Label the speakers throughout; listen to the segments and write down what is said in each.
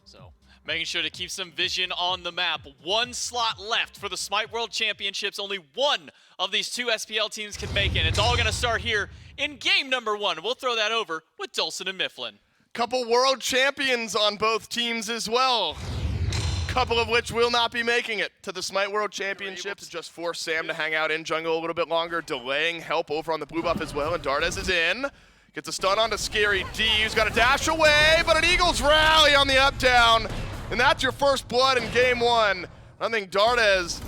Speaker 1: So making sure to keep some vision on the map. One slot left for the Smite World Championships. Only one of these two SPL teams can make it. It's all going to start here in game number 1. We'll throw that over with Dulcin and Mifflin.
Speaker 2: Couple world champions on both teams as well. Couple of which will not be making it to the Smite World Championships. Just force Sam to hang out in jungle a little bit longer, delaying help over on the blue buff as well, and Dardes is in. Gets a stun onto Scary D, who's got to dash away, but an Eagles rally on the up-down, and that's your first blood in game 1. I think Dardes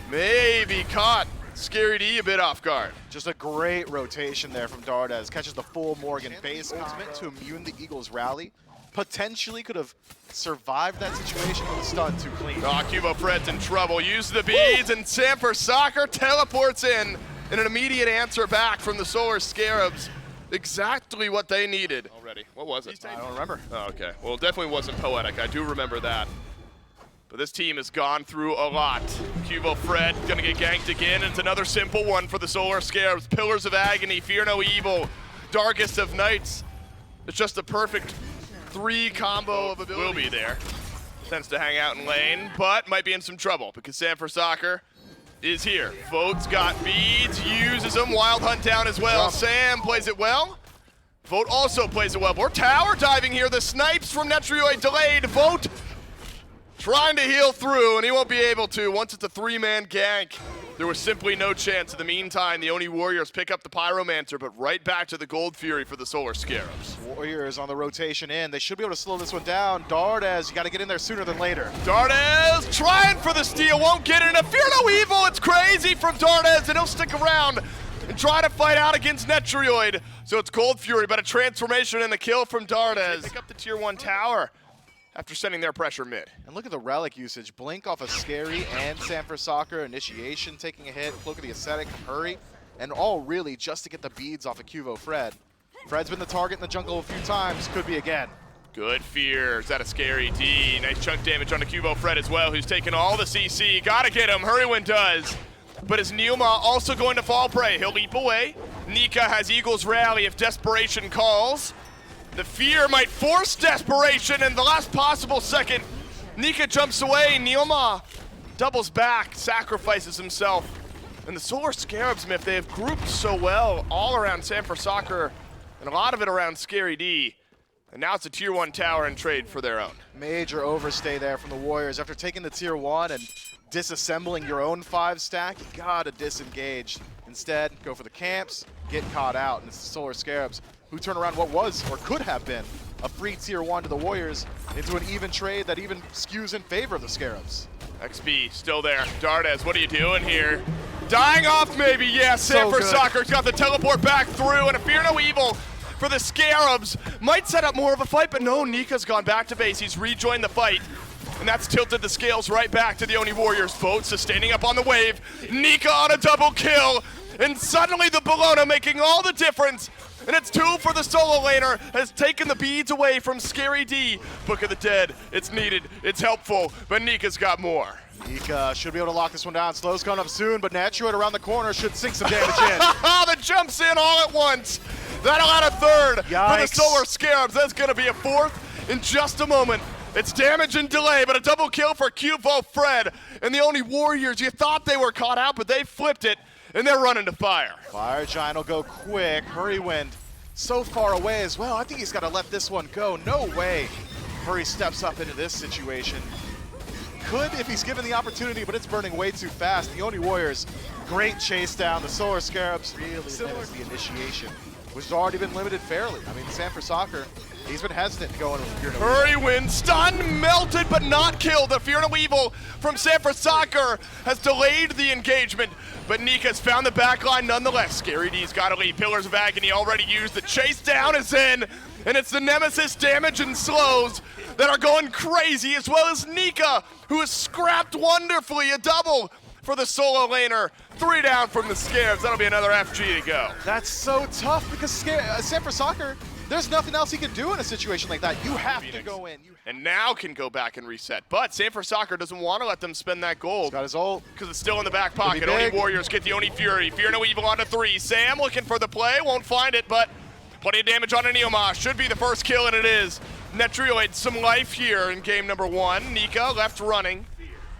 Speaker 2: maybe caught Scary D a bit off guard.
Speaker 3: Just a great rotation there from Dardes. Catches the full Morgan base ultimate to immune the Eagles rally. Potentially could have survived that situation with a stun too clean.
Speaker 2: Oh, Cubo Fred's in trouble. Use the beads, and Sam for Soccer teleports in, and an immediate answer back from the Solar Scarabs. Exactly what they needed already. What was it?
Speaker 3: I don't remember.
Speaker 2: Oh, okay. Well, it definitely wasn't poetic. I do remember that. But this team has gone through a lot. Cubo Fred gonna get ganked again. It's another simple one for the Solar Scarabs. Pillars of Agony, Fear No Evil, Darkest of Nights. It's just a perfect 3 combo of ability. Will be there. Tends to hang out in lane, but might be in some trouble because Sam for Soccer is here. Vote's got beads, uses them. Wild Hunt down as well. Sam plays it well. Vote also plays it well. We're tower diving here. The snipes from Netrioid delayed. Vote trying to heal through, and he won't be able to. Once it's a 3-man gank, there was simply no chance. In the meantime, the Oni Warriors pick up the Pyromancer, but right back to the Gold Fury for the Solar Scarabs.
Speaker 3: Warriors on the rotation in. They should be able to slow this one down. Dardes, you got to get in there sooner than later.
Speaker 2: Dardes trying for the steal, won't get it. A Fear No Evil, it's crazy from Dardes, and he'll stick around and try to fight out against Netrioid. So it's Gold Fury, but a transformation and the kill from Dardes. Pick up the tier 1 tower after sending their pressure mid.
Speaker 3: And look at the relic usage. Blink off of Scary and Sam for Soccer. Initiation taking a hit. Cloak of the Ascetic, Hurry. And all really just to get the beads off of Cubo Fred. Fred's been the target in the jungle a few times. Could be again.
Speaker 2: Good fear. Is that a Scary D? Nice chunk damage on the Cubo Fred as well, who's taking all the CC. Gotta get him. Hurrywin does. But is Neoma also going to fall prey? He'll leap away. Nika has Eagles Rally if desperation calls. The fear might force desperation in the last possible second. Nika jumps away. Neoma doubles back, sacrifices himself. And the Solar Scarabs, Miff, they have grouped so well all around Sam for Soccer and a lot of it around Scary D. And now it's a tier 1 tower in trade for their own.
Speaker 3: Major overstay there from the Warriors. After taking the tier 1 and disassembling your own 5 stack, you gotta disengage. Instead, go for the camps, get caught out. And it's the Solar Scarabs who turn around what was or could have been a free tier 1 to the Warriors into an even trade that even skews in favor of the Scarabs.
Speaker 2: XB still there. Dardes, what are you doing here? Dying off maybe, yes. Sam for Soccer's got the teleport back through, and a Fear No Evil for the Scarabs. Might set up more of a fight, but no, Nika's gone back to base. He's rejoined the fight. And that's tilted the scales right back to the Oni Warriors. Vote sustaining up on the wave. Nika on a double kill. And suddenly the Bologna making all the difference. And it's 2 for the solo laner, has taken the beads away from Scary D. Book of the Dead, it's needed, it's helpful, but Nika's got more.
Speaker 3: Nika should be able to lock this one down. Slow's coming up soon, but Netrioid around the corner should sink some damage in.
Speaker 2: The jumps in all at once. That'll add a 3rd for the Solar Scarabs. That's gonna be a 4th in just a moment. It's damage and delay, but a double kill for Cubo Fred. And the Oni Warriors, you thought they were caught out, but they flipped it. And they're running to fire.
Speaker 3: Fire Giant will go quick. Hurrywind so far away as well. I think he's got to let this one go. No way Hurry steps up into this situation. Could if he's given the opportunity, but it's burning way too fast. The Oni Warriors, great chase down. The Solar Scarabs really limits the initiation, which has already been limited fairly. I mean, Sam for Soccer, he's been hesitant going with Fear No Evil.
Speaker 2: Hurrywin, stun, melted, but not killed. The Fear No Evil from Sam for Soccer has delayed the engagement, but Nika's found the backline nonetheless. Scary D's got to lead. Pillars of Agony already used. The chase down is in, and it's the Nemesis damage and slows that are going crazy, as well as Nika, who has scrapped wonderfully. A double for the solo laner. 3 down from the Scarabs. That'll be another FG to go.
Speaker 3: That's so tough because Sam for Soccer, there's nothing else he can do in a situation like that. You have to go in.
Speaker 2: And now can go back and reset. But Sam for Soccer doesn't want to let them spend that gold.
Speaker 3: He's got his ult.
Speaker 2: Because it's still in the back pocket. Oni Warriors get the Oni Fury. Fear No Evil onto 3. Sam looking for the play. Won't find it, but plenty of damage on an Neoma. Should be the first kill, and it is. Netrioid some life here in game number 1. Nika left running,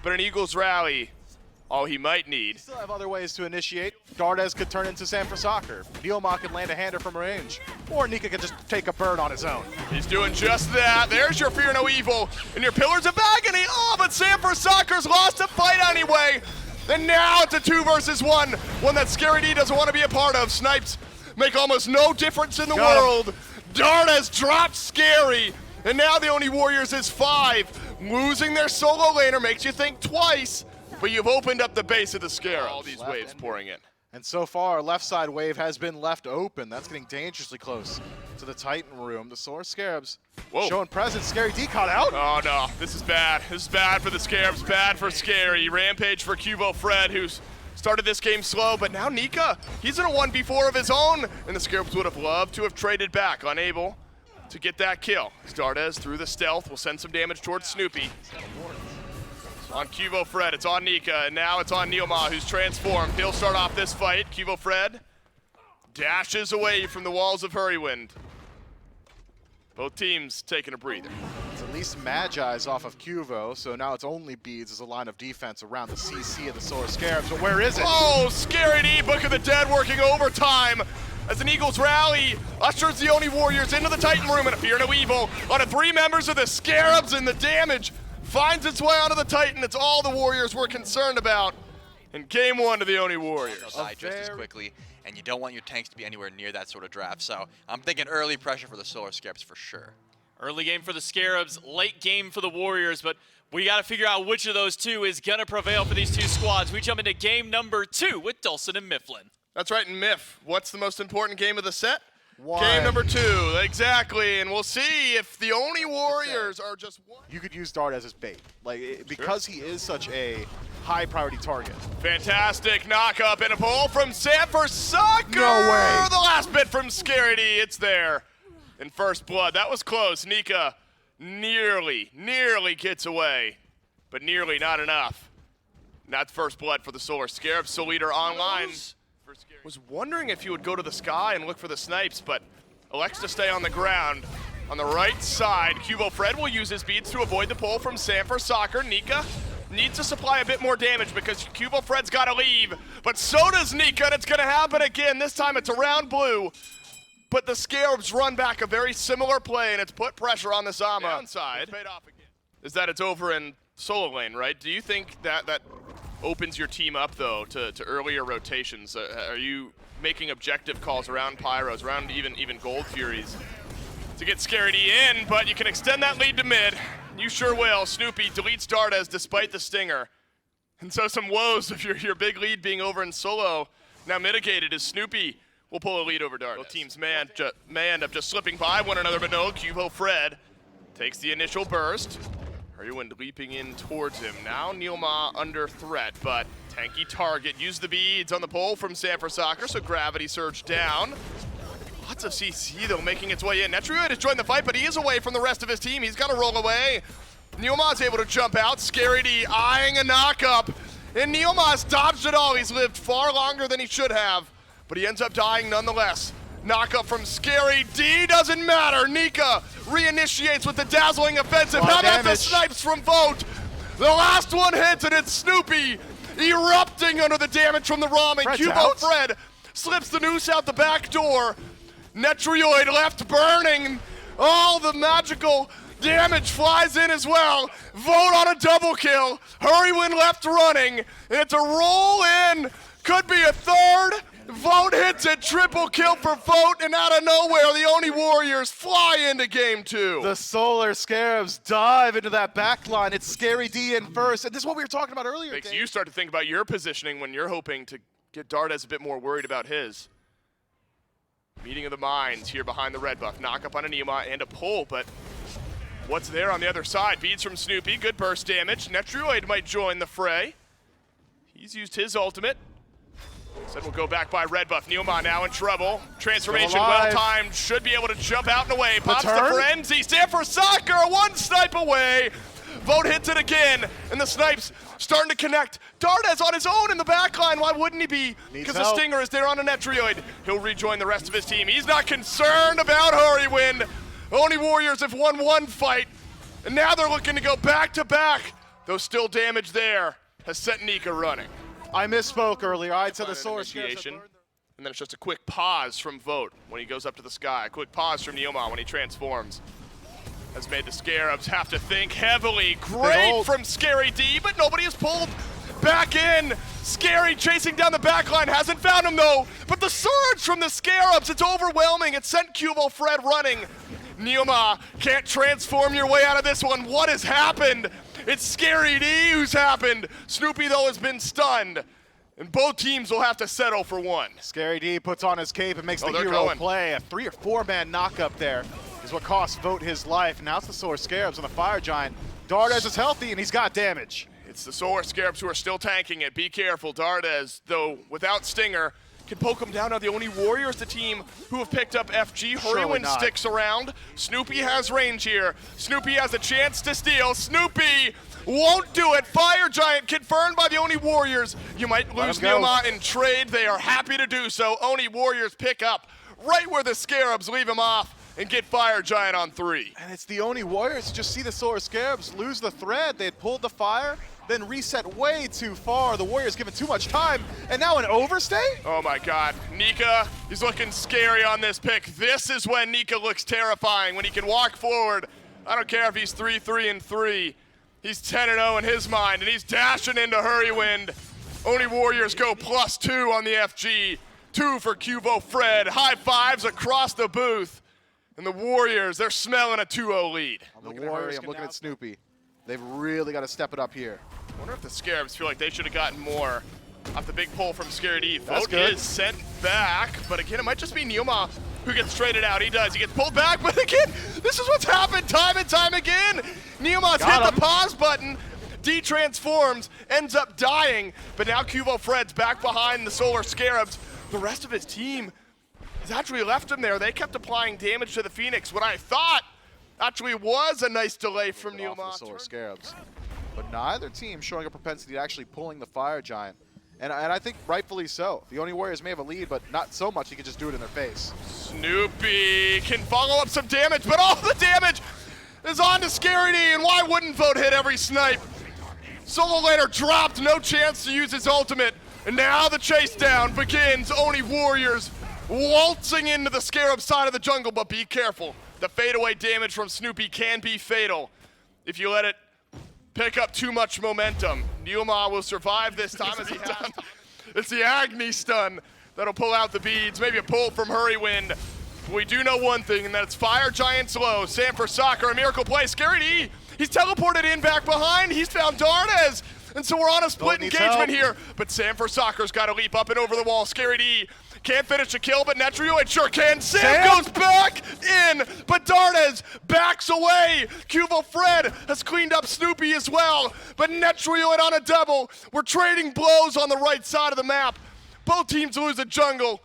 Speaker 2: but an Eagles rally, all he might need.
Speaker 3: Still have other ways to initiate. Dardes could turn into San for soccer. Neilma could land a hander from range. Or Nika could just take a bird on his own.
Speaker 2: He's doing just that. There's your Fear No Evil and your Pillars of Agony. Oh, but San for Soccer's lost a fight anyway. And now it's a 2 versus 1, one that Scary D doesn't want to be a part of. Snipes make almost no difference in the world. Dardes drops Scary, and now the only Warriors is 5. Losing their solo laner makes you think twice, but you've opened up the base of the Scarabs. All these waves pouring in.
Speaker 3: And so far, left side wave has been left open. That's getting dangerously close to the Titan room. The Solar Scarabs showing presence. Scary D caught out.
Speaker 2: Oh no, this is bad. This is bad for the Scarabs, bad for Scary. Rampage for Cubo Fred, who's started this game slow, but now Nika, he's in a 1v4 of his own, and the Scarabs would have loved to have traded back, unable to get that kill. Dardes through the stealth will send some damage towards Snoopy. On Cubo Fred, it's on Nika, and now it's on Neilma, who's transformed. He'll start off this fight. Cubo Fred dashes away from the walls of Hurrywind. Both teams taking a breather.
Speaker 3: It's at least Magi's off of Cuvo, so now it's only Beads as a line of defense around the CC of the Solar Scarabs, but where is it?
Speaker 2: Oh, Scary D, Book of the Dead working overtime as an Eagles rally ushers the only Warriors into the Titan room, and a Fear No Evil on 3 members of the Scarabs, and the damage finds its way onto the Titan. It's all the Warriors were concerned about in game 1 to the Oni Warriors.
Speaker 4: Die just as quickly, and you don't want your tanks to be anywhere near that sort of draft. So I'm thinking early pressure for the Solar Scarabs for sure.
Speaker 1: Early game for the Scarabs, late game for the Warriors, but we got to figure out which of those two is going to prevail for these 2 squads. We jump into game number 2 with Dulcin and Mifflin.
Speaker 2: That's right, and Miff, what's the most important game of the set?
Speaker 3: 1.
Speaker 2: Game number 2, exactly, and we'll see if the Oni Warriors are just 1.
Speaker 3: You could use Dardes as bait, because he is such a high priority target.
Speaker 2: Fantastic knock-up and a pull from San for Soccer!
Speaker 3: No way!
Speaker 2: The last bit from Scary D, it's there. In first blood, that was close. Nika nearly gets away, but nearly not enough. Not first blood for the Solar Scarabs. Soul Eater online. Was wondering if you would go to the sky and look for the snipes, but elects to stay on the ground. On the right side, Cubo Fred will use his beads to avoid the pull from San for Soccer. Nika needs to supply a bit more damage because Cubo Fred's got to leave, but so does Nika, and it's going to happen again. This time it's around blue, but the Scarabs run back a very similar play, and it's put pressure on the Zama. Downside is that it's over in solo lane, right? Do you think that opens your team up, though, to earlier rotations? Are you making objective calls around Pyros, around even Gold Furies to get Scary D in, but you can extend that lead to mid. You sure will. Snoopy deletes Dardes despite the stinger. And so some woes of your big lead being over in solo now mitigated as Snoopy will pull a lead over Dardes. Both teams may end up just slipping by one another, but no, Cubo Fred takes the initial burst. Hurrywind leaping in towards him. Now Neilma under threat, but tanky target. Use the beads on the pole from San for Soccer, so gravity surge down. Lots of CC though making its way in. Netrioid has joined the fight, but he is away from the rest of his team. He's got to roll away. Neilma's able to jump out. Scary D eyeing a knock-up, and Neilma's dodged it all. He's lived far longer than he should have, but he ends up dying nonetheless. Knock-up from Scary D, doesn't matter. Nika reinitiates with the dazzling offensive. How about the snipes from Vote? The last one hits, and it's Snoopy erupting under the damage from the ramen. Cubo Fred slips the noose out the back door. Netrioid left burning. All the magical damage flies in as well. Vote on a double kill. Hurrywind left running, and it's a roll in. Could be a third. Vote hits it, triple kill for Vote, and out of nowhere, the Oni Warriors fly into game 2.
Speaker 3: The Solar Scarabs dive into that back line. It's Scary D in first, and this is what we were talking about earlier.
Speaker 2: Makes you start to think about your positioning when you're hoping to get Dardes a bit more worried about his. Meeting of the minds here behind the red buff. Knock up on an Neilma and a pull, but what's there on the other side? Beads from Snoopy, good burst damage. Netrioid might join the fray. He's used his ultimate. Said we'll go back by red buff. Neilma now in trouble. Transformation well timed. Should be able to jump out and away. Pops the frenzy. San for Soccer. One snipe away. Vote hits it again. And the snipes starting to connect. Dardes on his own in the back line. Why wouldn't he be? Because the stinger is there on a Netrioid. He'll rejoin the rest of his team. He's not concerned about Hurrywind. Oni Warriors have won one fight, and now they're looking to go back-to-back. Though still damage there has sent Nika running.
Speaker 3: I misspoke earlier. I said the
Speaker 2: An
Speaker 3: Solar Scarabs.
Speaker 2: initiation. And then it's just a quick pause from Vote when he goes up to the sky. A quick pause from Neoma when he transforms. Has made the Scarabs have to think heavily. Great from Scary D, but nobody is pulled back in. Scary chasing down the back line, hasn't found him though. But the surge from the Scarabs, it's overwhelming. It sent Cubo Fred running. Neoma can't transform your way out of this one. What has happened? It's Scary D who's happened. Snoopy though has been stunned. And both teams will have to settle for one.
Speaker 3: Scary D puts on his cape and makes the hero play. A 3 or 4 man knock up there is what cost Vote his life. Now it's the Solar Scarabs on the Fire Giant. Dardes is healthy and he's got damage.
Speaker 2: It's the Solar Scarabs who are still tanking it. Be careful. Dardes, though, without Stinger, can poke him down. Now the only Warriors, the team who have picked up FG. Hurrywin sticks around. Snoopy has range here. Snoopy has a chance to steal. Snoopy won't do it. Fire Giant confirmed by the Oni Warriors. You might lose Neoma in trade. They are happy to do so. Oni Warriors pick up right where the Scarabs leave him off and get Fire Giant on 3.
Speaker 3: And it's the Oni Warriors. Just see the Solar Scarabs lose the thread. They had pulled the fire, then reset way too far. The Warriors given too much time, and now an overstay?
Speaker 2: Oh my God, Nika, he's looking scary on this pick. This is when Nika looks terrifying, when he can walk forward. I don't care if he's 3-3-3. He's 10-0 in his mind, and he's dashing into Hurrywind. Oni Warriors go +2 on the FG. 2 for Cubo Fred. High fives across the booth. And the Warriors, they're smelling a 2-0 lead.
Speaker 3: I'm looking at Snoopy. They've really got to step it up here.
Speaker 2: I wonder if the Scarabs feel like they should have gotten more off the big pull from Scary D. Vote is sent back, but again, it might just be Neoma who gets traded out. He does. He gets pulled back, but again, this is what's happened time and time again. Neoma's hit the pause button. D transforms, ends up dying, but now Cubo Fred's back behind the Solar Scarabs. The rest of his team has actually left him there. They kept applying damage to the Phoenix. What I thought actually was a nice delay from Neoma.
Speaker 3: Solar Scarabs. But neither team showing a propensity to actually pulling the Fire Giant. And I think rightfully so. The Oni Warriors may have a lead, but not so much he can just do it in their face.
Speaker 2: Snoopy can follow up some damage, but all the damage is on to Scary D, and why wouldn't Vote hit every snipe? Solo Laner dropped, no chance to use his ultimate, and now the chase down begins. Oni Warriors waltzing into the Scarab side of the jungle, but be careful. The fadeaway damage from Snoopy can be fatal if you let it pick up too much momentum. Neoma will survive this time as he has. It's the Agni stun that'll pull out the beads. Maybe a pull from Hurrywind. We do know one thing, and that's Fire Giant's low. Sanford Soccer, a miracle play. Scary D, he's teleported in back behind. He's found Dardes. And so we're on a split engagement here. But Sanford Soccer's got to leap up and over the wall. Scary D can't finish the kill, but Netrioid sure can. Sam goes back in, but Dardes backs away. Cubo Fred has cleaned up Snoopy as well, but Netrioid on a double. We're trading blows on the right side of the map. Both teams lose a jungle.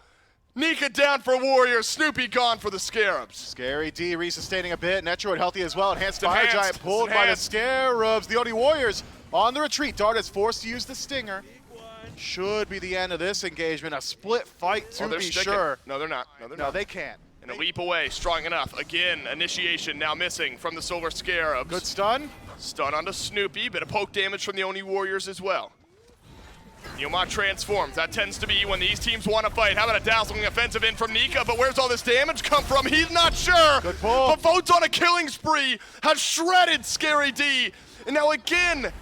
Speaker 2: Nika down for Warriors, Snoopy gone for the Scarabs.
Speaker 3: Scary D resustaining a bit, Netroid healthy as well. Enhanced Fire Giant pulled by the Scarabs. The Oni Warriors on the retreat. Dardes forced to use the Stinger. Should be the end of this engagement. A split fight to be sure.
Speaker 2: No, they're not. No, they're not.
Speaker 3: No, they can't.
Speaker 2: And a leap away, strong enough. Again, initiation now missing from the Solar Scarabs.
Speaker 3: Good stun.
Speaker 2: Stun onto Snoopy, bit of poke damage from the Oni Warriors as well. Neoma transforms. That tends to be when these teams want to fight. How about a dazzling offensive in from Nika? But where's all this damage come from? He's not sure.
Speaker 3: Good pull.
Speaker 2: But Vote's on a killing spree. Has shredded Scary D. And now again,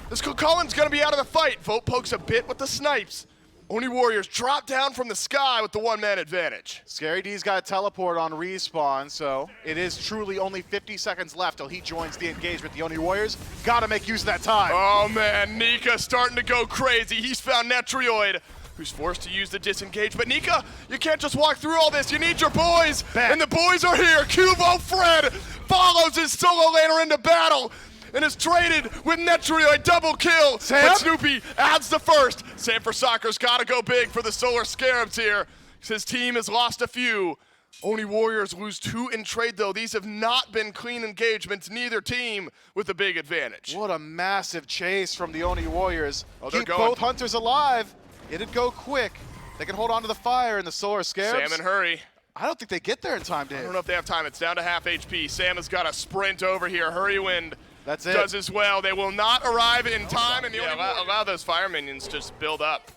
Speaker 2: this Colin's going to be out of the fight. Vote pokes a bit with the snipes. Oni Warriors drop down from the sky with the one-man advantage.
Speaker 3: Scary D's got a teleport on respawn, so it is truly only 50 seconds left till he joins the engagement. The Oni Warriors got to make use of that time.
Speaker 2: Oh man, Nika starting to go crazy. He's found Netrioid, who's forced to use the disengage. But Nika, you can't just walk through all this. You need your boys, and the boys are here. Cubo Fred follows his solo laner into battle and is traded with Netrioid, double kill. But Snoopy adds the first. Sanford Soccer's got to go big for the Solar Scarabs here. His team has lost a few. Oni Warriors lose 2 in trade, though. These have not been clean engagements, neither team with a big advantage.
Speaker 3: What a massive chase from the Oni Warriors.
Speaker 2: Keep
Speaker 3: both hunters alive. It'd go quick. They can hold on to the fire in the Solar Scarabs.
Speaker 2: Sam and Hurry
Speaker 3: I don't think they get there in time, Dave.
Speaker 2: I don't know if they have time. It's down to half HP. Sam has got a sprint over here. Hurrywind
Speaker 3: That's it.
Speaker 2: does as well. They will not arrive in time, and allow those fire minions to just build up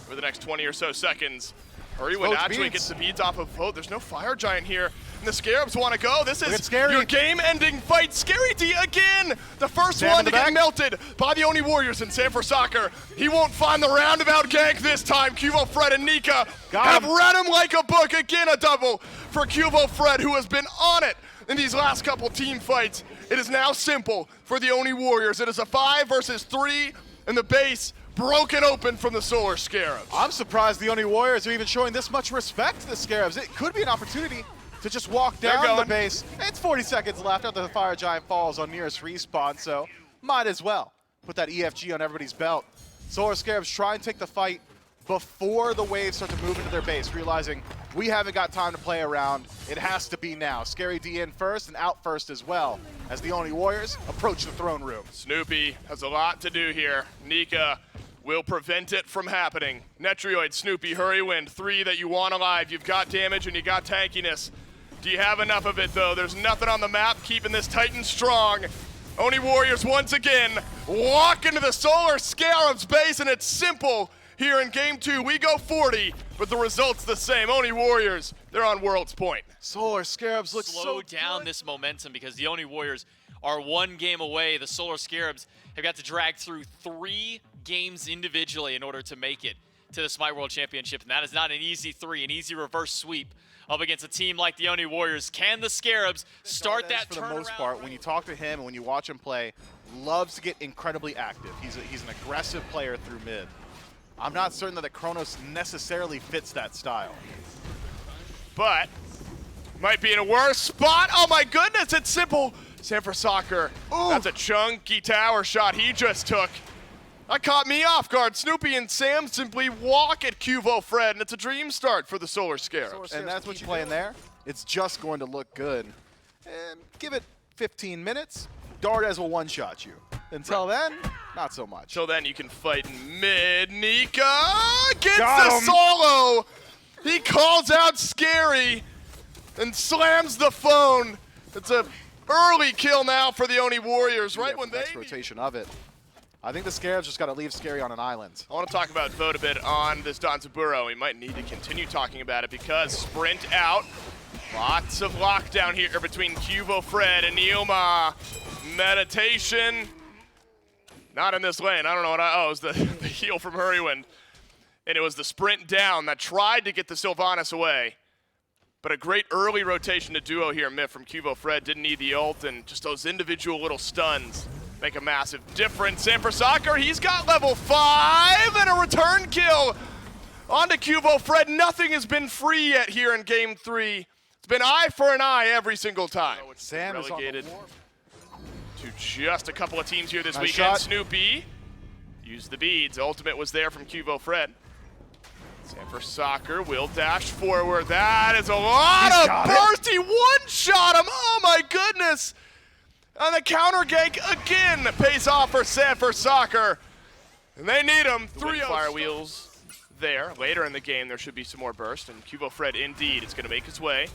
Speaker 2: for the next 20 or so seconds. Hurrywind actually gets the beads off of Vote. There's no fire giant here, and the Scarabs want to go. This is your game-ending fight. Scary D again, the first one to get melted by the Oni Warriors and Sanford Soccer. He won't find the roundabout gank this time. Cuvo Fred and Nika have read him like a book. Again, a double for Cuvo Fred, who has been on it in these last couple team fights. It is now simple for the Oni Warriors. It is a 5 versus 3 in the base, broken open from the Solar Scarabs.
Speaker 3: I'm surprised the Oni Warriors are even showing this much respect to the Scarabs. It could be an opportunity to just walk down the base. It's 40 seconds left after the Fire Giant falls on nearest respawn, so might as well put that EFG on everybody's belt. Solar Scarabs try and take the fight before the waves start to move into their base, realizing we haven't got time to play around. It has to be now. Scary D in first and out first as well as the Oni Warriors approach the throne room.
Speaker 2: Snoopy has a lot to do here. Nika will prevent it from happening. Netrioid, Snoopy, Hurrywind, 3 that you want alive. You've got damage and you got tankiness. Do you have enough of it though? There's nothing on the map keeping this Titan strong. Oni Warriors once again walk into the Solar Scarabs base, and it's simple. Here in game 2, we go 40, but the result's the same. Oni Warriors, they're on World's Point.
Speaker 3: Solar Scarabs look
Speaker 1: slow down this momentum because the Oni Warriors are 1 game away. The Solar Scarabs have got to drag through 3 games individually in order to make it to the Smite World Championship, and that is not an easy 3, an easy reverse sweep up against a team like the Oni Warriors. Can the Scarabs start that turnaround?
Speaker 3: For the most part, when you talk to him and when you watch him play, loves to get incredibly active. He's an aggressive player through mid. I'm not certain that the Kronos necessarily fits that style.
Speaker 2: But might be in a worse spot. Oh my goodness, it's simple. Sanford Soccer. That's a chunky tower shot he just took. That caught me off guard. Snoopy and Sam simply walk at Cuvo Fred, and it's a dream start for the Solar Scarabs.
Speaker 3: And that's what you play in there. It's just going to look good. And give it 15 minutes, Dardes will one-shot you. Until then, not so much.
Speaker 2: Until then, you can fight in mid. Nika gets the solo. He calls out Scary and slams the phone. It's a early kill now for the Oni Warriors, right when they
Speaker 3: next rotation of it. I think the Scarabs just got to leave Scary on an island.
Speaker 2: I want to talk about Vote a bit on this Danzaburo. We might need to continue talking about it because sprint out. Lots of lockdown here between Cuvo Fred and Neoma. Meditation. Not in this lane. I don't know what it was the heal from Hurrywind. And it was the sprint down that tried to get the Sylvanas away. But a great early rotation to duo here, Miff, from Cuvo Fred. Didn't need the ult, and just those individual little stuns make a massive difference. Sanford Soccer, he's got level 5 and a return kill onto Cuvo Fred. Nothing has been free yet here in game 3. It's been eye for an eye every single time.
Speaker 3: Sam is
Speaker 2: relegated to just a couple of teams here this weekend.
Speaker 3: Shot.
Speaker 2: Snoopy used the beads. Ultimate was there from Cuvo Fred. Sanford Soccer will dash forward. That is a lot of burst. He one-shot him. Oh my goodness. And the counter gank again pays off for Sanford Soccer. And they need him. 3 fire wheels there. Later in the game, there should be some more burst. And Cuvo Fred indeed is going to make his way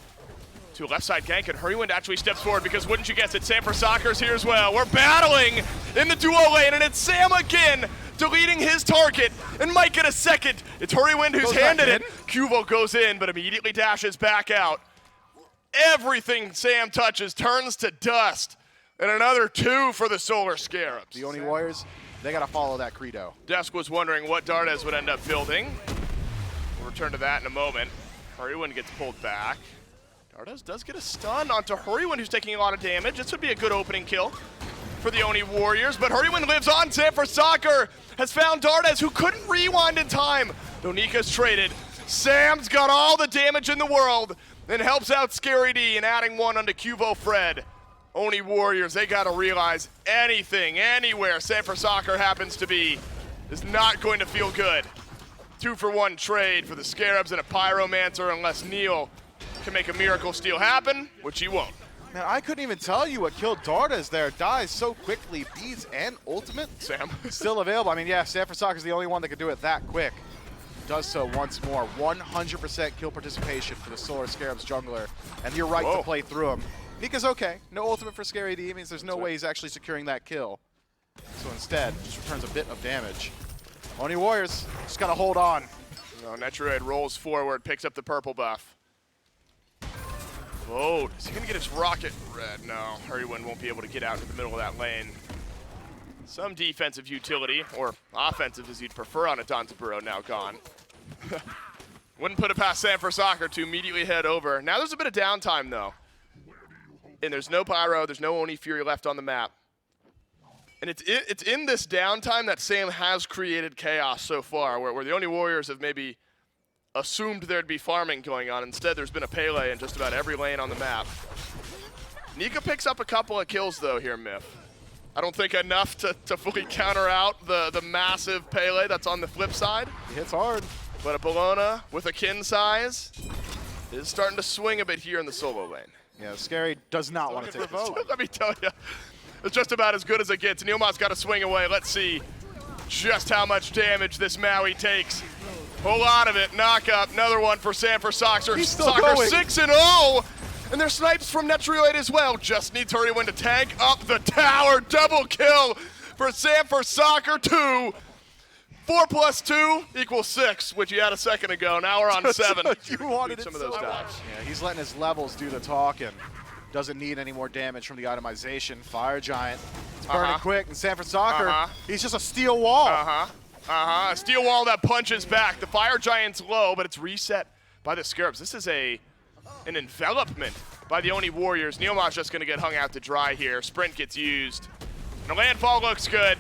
Speaker 2: to a left side gank, and Hurrywind actually steps forward because wouldn't you guess it, Sanford Soccer's here as well. We're battling in the duo lane, and it's Sam again deleting his target and might get a second. It's Hurrywind who's handed it. Cuvo goes in, but immediately dashes back out. Everything Sam touches turns to dust, and another 2 for the Solar Scarabs.
Speaker 3: The Oni Warriors, they got to follow that credo.
Speaker 2: Desk was wondering what Dardes would end up building. We'll return to that in a moment. Hurrywind gets pulled back. Dardes does get a stun onto Hurrywind, who's taking a lot of damage. This would be a good opening kill for the Oni Warriors, but Hurrywind lives on. Sanford Soccer has found Dardes, who couldn't rewind in time. Donika's traded. Sam's got all the damage in the world and helps out Scary D and adding 1 onto Cuvo Fred. Oni Warriors, they got to realize anything, anywhere Sanford Soccer happens to be is not going to feel good. 2-for-1 trade for the Scarabs and a Pyromancer unless Neil can make a miracle steal happen, which he won't.
Speaker 3: Man, I couldn't even tell you what killed Dardes there. Dies so quickly. Beads and ultimate
Speaker 2: Sam.
Speaker 3: still available. I mean, yeah, Sanford Soccer's the only one that could do it that quick. does so once more. 100% kill participation for the Solar Scarabs jungler, and you're right to play through him. Nika's okay. No ultimate for Scary D means there's no way he's actually securing that kill. So instead, just returns a bit of damage. Oni Warriors just gotta hold on.
Speaker 2: No, Netroid rolls forward, picks up the purple buff. Vote. Is he gonna get his rocket red? No, Hurrywind won't be able to get out into the middle of that lane. Some defensive utility, or offensive as you'd prefer on a Danzaburo, now gone. Wouldn't put it past Sanford Soccer to immediately head over. Now there's a bit of downtime though. And there's no Pyro, there's no Oni Fury left on the map. And it's in this downtime that Sam has created chaos so far, where the Oni Warriors have maybe assumed there'd be farming going on. Instead, there's been a Pele in just about every lane on the map. Nika picks up a couple of kills, though, here, Myth. I don't think enough to fully counter out the massive Pele that's on the flip side.
Speaker 3: He hits hard.
Speaker 2: But a Bologna with a kin size is starting to swing a bit here in the solo lane.
Speaker 3: Yeah, Scary does not want to take this fight.
Speaker 2: Let me tell you, it's just about as good as it gets. Neilma's got to swing away. Let's see just how much damage this Maui takes. Whole lot of it. Knock up. Another one for Sanford Soccer.
Speaker 3: He's still going.
Speaker 2: 6-0. And there's snipes from Netroid as well. Just needs Hurrywind to tank up the tower. Double kill for Sanford Soccer 2. 4 + 2 = 6, which you had a second ago. Now we're on 7.
Speaker 3: You wanted
Speaker 2: some
Speaker 3: it
Speaker 2: of those
Speaker 3: so
Speaker 2: dives.
Speaker 3: Yeah, he's letting his levels do the talking. Doesn't need any more damage from the itemization. Fire Giant. It's burning quick. And Sanford Soccer, he's just a steel wall.
Speaker 2: A steel wall that punches back. The Fire Giant's low, but it's reset by the Scarabs. This is an envelopment by the Oni Warriors. Neilma's just going to get hung out to dry here. Sprint gets used. And the landfall looks good.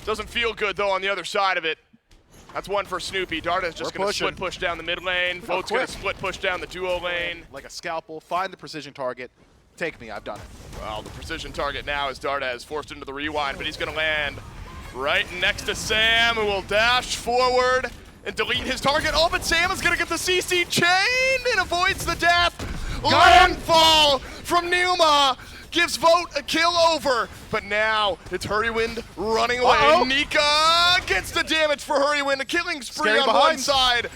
Speaker 2: Doesn't feel good, though, on the other side of it. That's one for Snoopy. Darda's just going to split push down the mid lane. Vote's going to split push down the duo lane.
Speaker 3: Like a scalpel, find the precision target. Take me, I've done it.
Speaker 2: Well, the precision target now is Darda is forced into the rewind, but he's going to land right next to Sam, who will dash forward and delete his target. Oh, but Sam is going to get the CC chain and avoids the death. Landfall from Neilma gives Vote a kill over, but now it's Hurrywind running away. Nika gets the damage for Hurrywind. A killing spree on one side.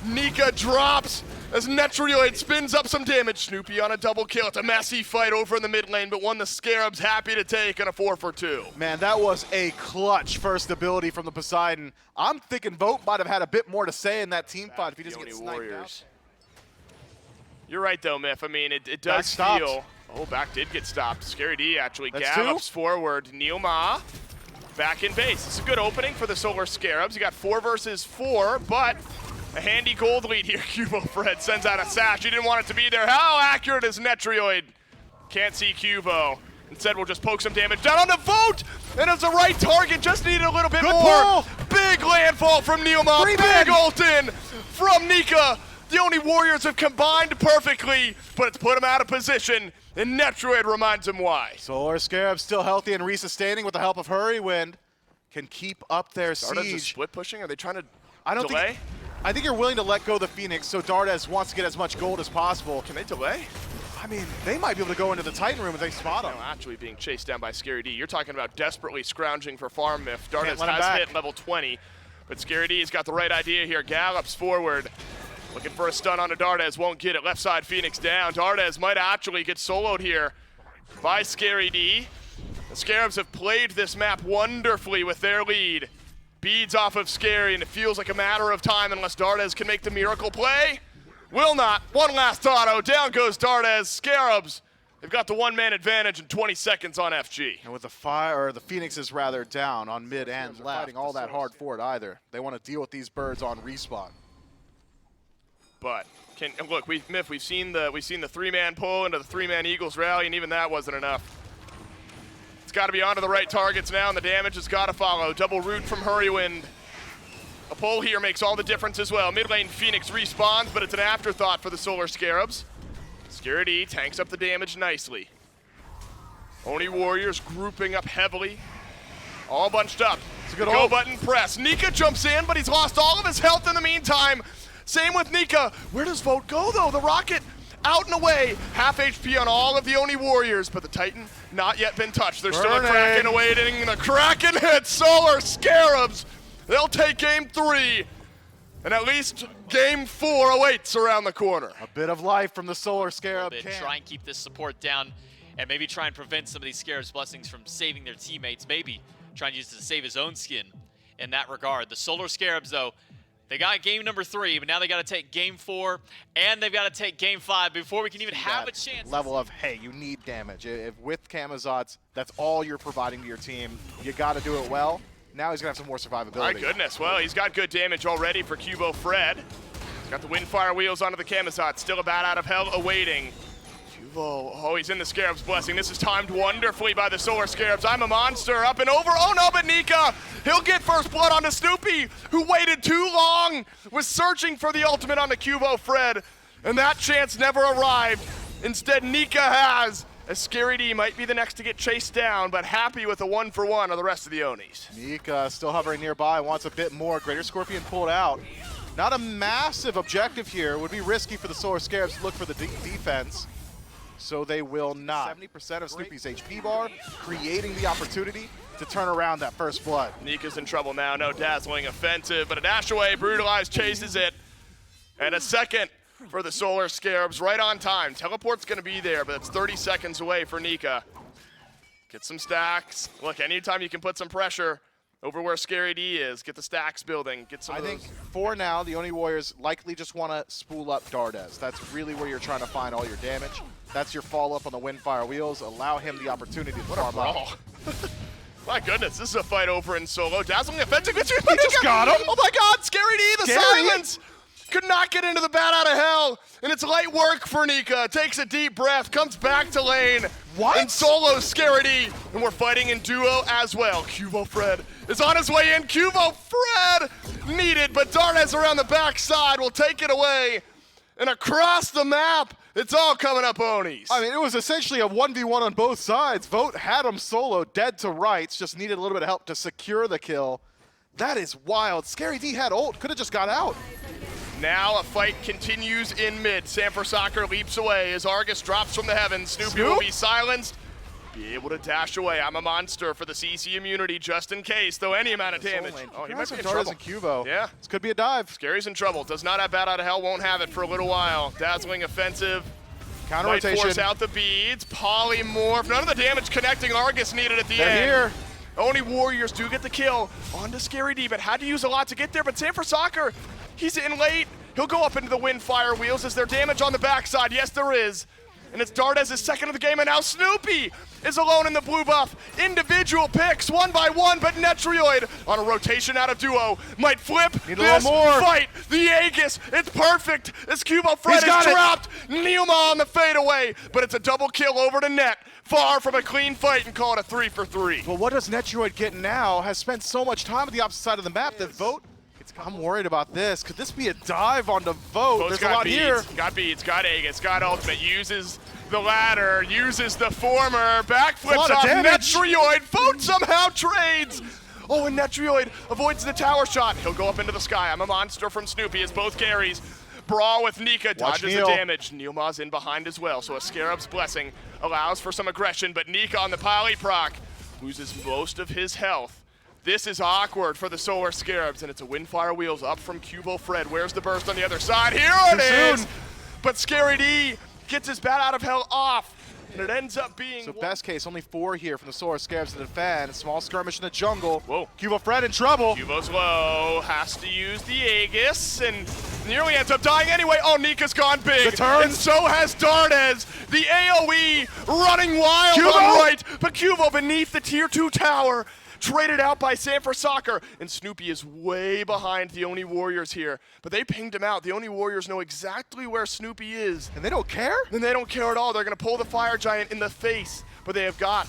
Speaker 2: Nika drops as Netroid spins up some damage. Snoopy on a double kill. It's a messy fight over in the mid lane, but one the Scarabs happy to take on a 4 for 2.
Speaker 3: Man, that was a clutch first ability from the Poseidon. I'm thinking Vote might have had a bit more to say in that team fight if he doesn't get sniped out.
Speaker 2: You're right, though, Myth. I mean, it does feel... Oh, back did get stopped. Scary D actually gallops forward. Neilma back in base. This is a good opening for the Solar Scarabs. You got 4 versus 4, but a handy gold lead here. Cubo Fred sends out a sash. He didn't want it to be there. How accurate is Netroid? Can't see Cubo. Instead, we'll just poke some damage down on the Vote. And it's the right target. Just needed a little bit more. Big landfall from Neilma. Big ult in from Nika. The Oni Warriors have combined perfectly, but it's put him out of position. And Netroid reminds him why.
Speaker 3: Solar Scarabs still healthy and resustaining with the help of Hurrywind. Can keep up their siege.
Speaker 2: Darda's just split pushing? Are they trying to delay?
Speaker 3: I think you're willing to let go of the Phoenix, so Dardas wants to get as much gold as possible.
Speaker 2: Can they delay?
Speaker 3: I mean, they might be able to go into the Titan room if they spot him.
Speaker 2: No, actually being chased down by Scary D. You're talking about desperately scrounging for farm Myth. Dardas has hit level 20, but Scary D's got the right idea here. Gallops forward. Looking for a stun onto Dardes, won't get it. Left side Phoenix down. Dardes might actually get soloed here by Scary D. The Scarabs have played this map wonderfully with their lead. Beads off of Scary, and it feels like a matter of time unless Dardes can make the miracle play. Will not. One last auto. Down goes Dardes. Scarabs, they've got the one-man advantage in 20 seconds on FG.
Speaker 3: And with the fire, or the Phoenix is rather down on mid and left. Fighting all that hard for it either. They want to deal with these birds on respawn.
Speaker 2: But look, we've seen the 3-man pull into the 3-man Eagles rally, and even that wasn't enough. It's got to be onto the right targets now, and the damage has got to follow. Double root from Hurrywind. A pull here makes all the difference as well. Mid lane Phoenix respawns, but it's an afterthought for the Solar Scarabs. Scary D tanks up the damage nicely. Oni Warriors grouping up heavily, all bunched up. It's a good go button press. Nika jumps in, but he's lost all of his health in the meantime. Same with Nika. Where does Vote go, though? The rocket out and away. Half HP on all of the Oni Warriors, but the Titan not yet been touched. There's still a Kraken awaiting. The Kraken hits Solar Scarabs. They'll take game 3. And at least game 4 awaits around the corner.
Speaker 3: A bit of life from the Solar Scarab.
Speaker 1: Try and keep this support down and maybe try and prevent some of these Scarabs blessings from saving their teammates. Maybe try and use it to save his own skin in that regard. The Solar Scarabs, though, they got game number 3, but now they got to take game 4 and they've got to take game 5 before we can even have a chance.
Speaker 3: Level of, hey, you need damage. If with Camazotz, that's all you're providing to your team. You got to do it well. Now he's going to have some more survivability.
Speaker 2: My goodness, well, he's got good damage already for Cubo Fred. He's got the Windfire wheels onto the Camazotz. Still a bat out of hell awaiting. Cubo, oh, he's in the Scarab's blessing. This is timed wonderfully by the Solar Scarabs. I'm a monster, up and over. Oh no, but Nika, he'll get first blood onto Snoopy, who waited too long, was searching for the ultimate on the Cubo Fred, and that chance never arrived. Instead, Nika has. As Scary D might be the next to get chased down, but happy with a 1-for-1 of the rest of the Onis.
Speaker 3: Nika still hovering nearby, wants a bit more. Greater Scorpion pulled out. Not a massive objective here. Would be risky for the Solar Scarabs to look for the defense. So they will not. 70% of Snoopy's HP bar, creating the opportunity to turn around that first blood.
Speaker 2: Nika's in trouble now, no dazzling offensive, but a dash away, Brutalized chases it. And a second for the Solar Scarabs, right on time. Teleport's gonna be there, but it's 30 seconds away for Nika. Get some stacks. Look, anytime you can put some pressure over where Scary D is, get the stacks building, get some of those.
Speaker 3: I think for now, the Oni Warriors likely just want to spool up Dardes. That's really where you're trying to find all your damage. That's your follow-up on the Windfire wheels. Allow him the opportunity to farm up.
Speaker 2: My goodness, this is a fight over in solo. Dazzling offensive. He
Speaker 3: just got him.
Speaker 2: Oh my God, Scary D, the silence. Could not get into the bat out of hell, and it's light work for Nika. Takes a deep breath, comes back to lane.
Speaker 3: What?
Speaker 2: And solo Scary D, and we're fighting in duo as well. Cubo Fred is on his way in. Cubo Fred needed, but Dardes around the backside will take it away. And across the map, it's all coming up Onis.
Speaker 3: I mean, it was essentially a 1v1 on both sides. Vote had him solo, dead to rights, just needed a little bit of help to secure the kill. That is wild. Scary D had ult, could have just got out.
Speaker 2: Now a fight continues in mid. Sanford Soccer leaps away as Argus drops from the heavens. Snoopy will be silenced, be able to dash away. I'm a monster for the CC immunity just in case, though any amount of damage. Oh, he might be in trouble.
Speaker 3: Cubo.
Speaker 2: Yeah.
Speaker 3: This could be a dive.
Speaker 2: Scary's in trouble. Does not have bat out of hell, won't have it for a little while. Dazzling offensive.
Speaker 3: Counter
Speaker 2: Might
Speaker 3: rotation.
Speaker 2: force out the beads. Polymorph. None of the damage connecting Argus needed at the
Speaker 3: They're
Speaker 2: end.
Speaker 3: here.
Speaker 2: Oni Warriors do get the kill onto Scary D, but had to use a lot to get there. But Sanford Soccer, he's in late. He'll go up into the Windfire wheels. Is there damage on the backside? Yes, there is. And it's Dardes' second of the game, and now Snoopy is alone in the blue buff. Individual picks, one by one, but Netrioid on a rotation out of duo might flip this fight. The Aegis, it's perfect. As Cubo Fred is trapped. Neoma on the fadeaway, but it's a double kill over to Net. Far from a clean fight, and call it a 3-for-3.
Speaker 3: But what does Netrioid get now? Has spent so much time at the opposite side of the map that Vote, I'm worried about this. Could this be a dive onto Vote? There's a lot here.
Speaker 2: Got beads, got Aegis, got ultimate, uses the ladder, uses the former, backflips off Netrioid. Vote somehow trades. Oh, and Netrioid avoids the tower shot. He'll go up into the sky. I'm a monster from Snoopy as both carries. Brawl with Nika, dodges the damage. Neilma's in behind as well, so a Scarab's blessing allows for some aggression, but Nika on the poly proc loses most of his health. This is awkward for the Solar Scarabs, and it's a Windfire wheels up from Cubo Fred. Where's the burst on the other side? Here it is! But Scary D gets his bat out of hell off, and it ends up being...
Speaker 3: So best case, only 4 here from the Solar Scarabs to defend. Small skirmish in the jungle.
Speaker 2: Whoa.
Speaker 3: Cubo Fred in trouble.
Speaker 2: Cubo's low, has to use the Aegis, and nearly ends up dying anyway. Oh, Nika's gone big.
Speaker 3: The turn.
Speaker 2: And so has Dardes. The AoE running wild on right, but Cubo beneath the tier 2 tower. Traded out by Sanford Soccer, and Snoopy is way behind the Oni Warriors here. But they pinged him out. The Oni Warriors know exactly where Snoopy is.
Speaker 3: And they don't care?
Speaker 2: And they don't care at all. They're going to pull the Fire Giant in the face. But they have got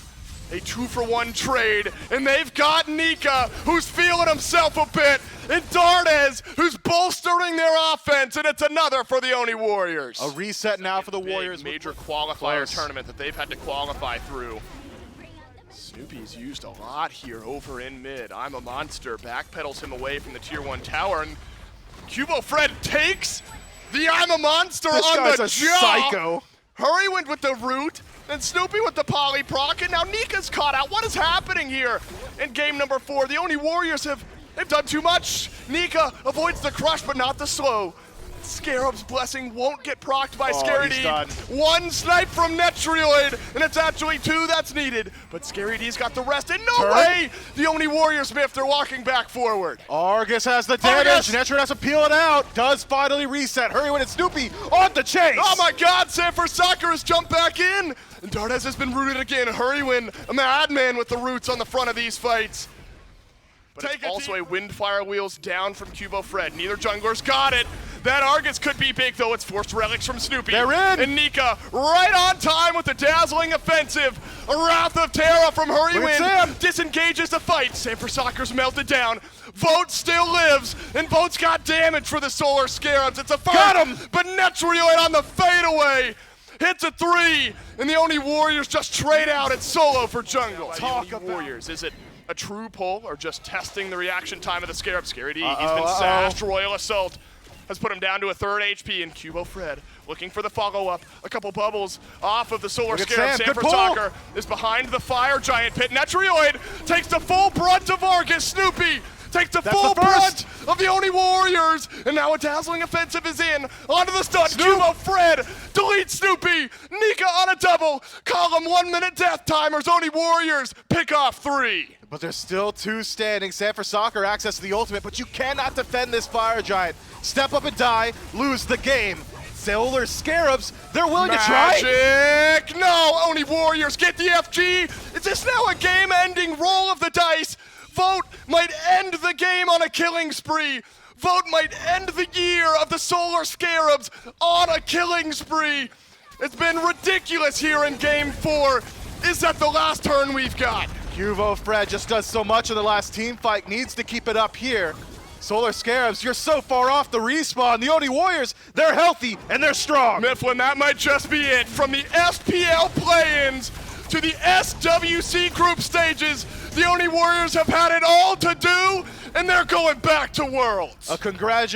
Speaker 2: a 2-for-1 trade, and they've got Nika, who's feeling himself a bit, and Dardes, who's bolstering their offense, and it's another for the Oni Warriors.
Speaker 3: A reset now for the Warriors.
Speaker 2: Major qualifier tournament that they've had to qualify through. Snoopy's used a lot here over in mid. I'm a monster, backpedals him away from the tier 1 tower, and Cubo Fred takes the I'm a monster on the jaw.
Speaker 3: Psycho.
Speaker 2: Hurry went with the root, and Snoopy with the poly proc, and now Nika's caught out. What is happening here in game number 4? The Oni Warriors have They've done too much. Nika avoids the crush, but not the slow. Scarabs' blessing won't get procced by Scary
Speaker 3: he's
Speaker 2: D.
Speaker 3: done.
Speaker 2: One snipe from Netrioid, and it's actually two that's needed. But Scary D's got the rest, and no
Speaker 3: Turn.
Speaker 2: way! The only Warriors miffed, they're walking back forward.
Speaker 3: Argus has the damage.
Speaker 2: Argus!
Speaker 3: Netrioid has to peel it out. Does finally reset. Hurry when it's Snoopy on the chase.
Speaker 2: Oh my god, Sanford Soccer has jumped back in! And Dardes has been rooted again. Hurrywin, a madman with the roots on the front of these fights. But it's also a Windfire Wheels down from Cubo Fred. Neither jungler's got it. That Argus could be big, though. It's forced relics from Snoopy.
Speaker 3: They're in.
Speaker 2: And Nika right on time with the dazzling offensive. A Wrath of Terra from Hurrywin disengages the fight. Sanford Soccer's melted down. Vote still lives, and Vote's got damage for the Solar Scarabs. It's a fight.
Speaker 3: Got him.
Speaker 2: But Netrioid on the fadeaway hits a 3, and the only Warriors just trade out at solo for jungle. Talk about Warriors. Is it a true pull or just testing the reaction time of the Scarab? Scary D, he's been sashed. Royal Assault has put him down to a 3rd HP, and Cubo Fred looking for the follow-up. A couple bubbles off of the Solar Scarab. Sanford Soccer is behind the Fire Giant Pit. Netrioid takes the full brunt of Argus. Snoopy takes the full brunt of the only Warriors, and now a dazzling offensive is in. Onto the stun, Cubo Fred deletes Snoopy. Nika on a double. Column 1 minute death timers. Only Warriors pick off 3.
Speaker 3: But there's still 2 standing. Sanford Soccer access to the ultimate, but you cannot defend this Fire Giant. Step up and die, lose the game. Solar Scarabs, they're willing to try.
Speaker 2: Magic! No, only Warriors get the FG. Is this now a game-ending roll of the dice? Vote might end the game on a killing spree. Vote might end the year of the Solar Scarabs on a killing spree. It's been ridiculous here in Game 4. Is that the last turn we've got?
Speaker 3: Cubo Fred just does so much in the last team fight, needs to keep it up here. Solar Scarabs, you're so far off the respawn. The only Warriors, they're healthy and they're strong.
Speaker 2: Mifflin, that might just be it. From the SPL play-ins to the SWC group stages, the only Warriors have had it all to do, and they're going back to Worlds.
Speaker 3: A congratulations.